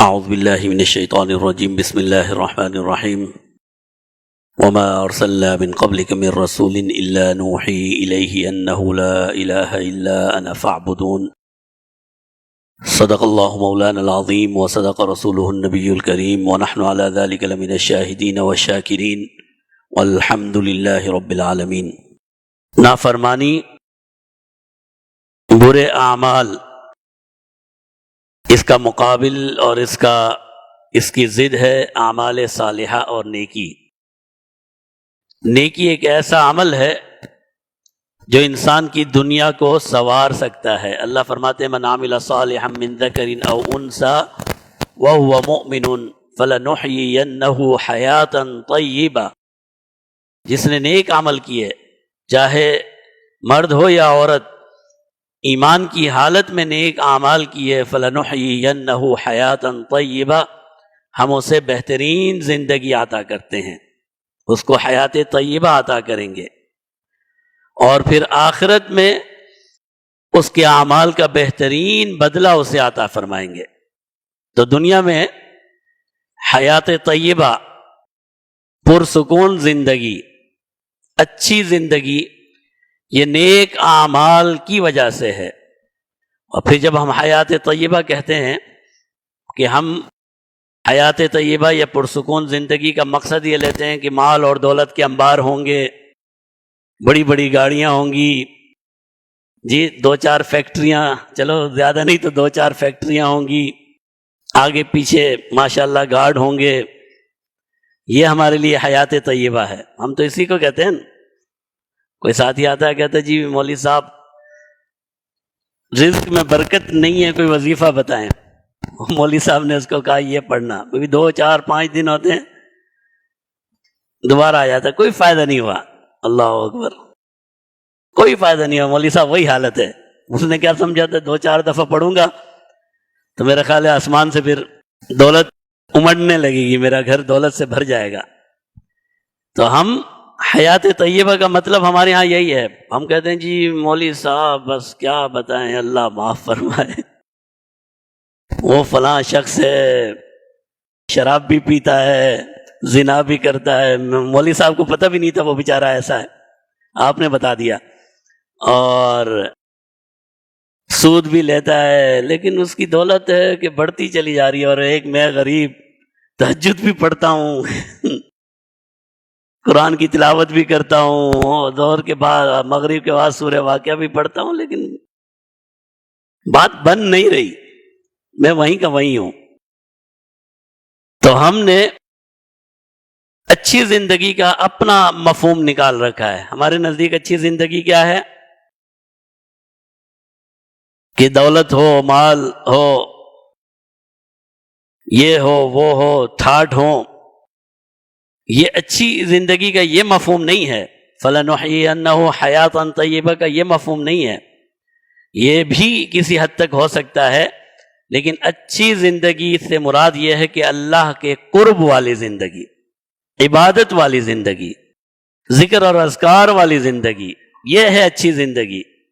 اعوذ باللہ من الشیطان الرجیم بسم اللہ الرحمن الرحیم وما ارسلنا من قبلك من رسول الا نوحی الیہ انہ لا الہ الا انا فاعبدون صدق اللہ مولانا العظیم وصدق رسولہ النبی الکریم ونحن على ذلك لمن الشاہدین والشاکرین والحمد للہ رب العالمین۔ نافرمانی، برے اعمال، اس کا مقابل اور اس کی ضد ہے اعمال صالحہ اور نیکی۔ نیکی ایک ایسا عمل ہے جو انسان کی دنیا کو سنوار سکتا ہے۔ اللہ فرماتے ہیں من عمل صالحا من ذکر او انثی وهو مؤمن فلنحیینہ حیاتا طیبہ۔ جس نے نیک عمل کیے، چاہے مرد ہو یا عورت، ایمان کی حالت میں نیک اعمال کیے، فلنحیینہ حیاتا طیبہ، ہم اسے بہترین زندگی عطا کرتے ہیں، اس کو حیات طیبہ عطا کریں گے، اور پھر آخرت میں اس کے اعمال کا بہترین بدلہ اسے عطا فرمائیں گے۔ تو دنیا میں حیات طیبہ، پرسکون زندگی، اچھی زندگی، یہ نیک اعمال کی وجہ سے ہے۔ اور پھر جب ہم حیات طیبہ کہتے ہیں کہ ہم حیات طیبہ یا پرسکون زندگی کا مقصد یہ لیتے ہیں کہ مال اور دولت کے انبار ہوں گے، بڑی بڑی گاڑیاں ہوں گی، جی 2-4 فیکٹریاں، چلو زیادہ نہیں تو 2-4 فیکٹریاں ہوں گی، آگے پیچھے ماشاءاللہ گارڈ ہوں گے، یہ ہمارے لیے حیات طیبہ ہے۔ ہم تو اسی کو کہتے ہیں۔ کوئی ساتھی آتا ہے کہتا ہے جی مولوی صاحب رزق میں برکت نہیں ہے، کوئی وظیفہ بتائیں۔ مولوی صاحب نے اس کو کہا یہ پڑھنا، ابھی 2-4-5 دن ہوتے ہیں، دوبارہ آ جاتا ہے، کوئی فائدہ نہیں ہوا۔ اللہ اکبر، کوئی فائدہ نہیں ہوا، مولوی صاحب وہی حالت ہے۔ اس نے کیا سمجھا تھا 2-4 دفعہ پڑھوں گا تو میرا خیال ہے آسمان سے پھر دولت امڑنے لگے گی، میرا گھر دولت سے بھر جائے گا۔ تو ہم حیات طیبہ کا مطلب ہمارے ہاں یہی ہے۔ ہم کہتے ہیں جی مولوی صاحب بس کیا بتائیں، اللہ معاف فرمائے، وہ فلاں شخص ہے، شراب بھی پیتا ہے، زنا بھی کرتا ہے۔ مولوی صاحب کو پتہ بھی نہیں تھا وہ بیچارہ ایسا ہے، آپ نے بتا دیا، اور سود بھی لیتا ہے، لیکن اس کی دولت ہے کہ بڑھتی چلی جا رہی ہے۔ اور ایک میں غریب تہجد بھی پڑھتا ہوں، قرآن کی تلاوت بھی کرتا ہوں، ظہر کے بعد مغرب کے بعد سورہ واقعہ بھی پڑھتا ہوں، لیکن بات بن نہیں رہی، میں وہیں کا وہیں ہوں۔ تو ہم نے اچھی زندگی کا اپنا مفہوم نکال رکھا ہے۔ ہمارے نزدیک اچھی زندگی کیا ہے کہ دولت ہو، مال ہو، یہ ہو، وہ ہو، ٹھاٹھ ہو۔ یہ اچھی زندگی کا یہ مفہوم نہیں ہے۔ فَلَنُحْيِيَنَّهُ حَيَاةً طَيِّبَةً کا یہ مفہوم نہیں ہے۔ یہ بھی کسی حد تک ہو سکتا ہے، لیکن اچھی زندگی سے مراد یہ ہے کہ اللہ کے قرب والی زندگی، عبادت والی زندگی، ذکر اور اذکار والی زندگی، یہ ہے اچھی زندگی۔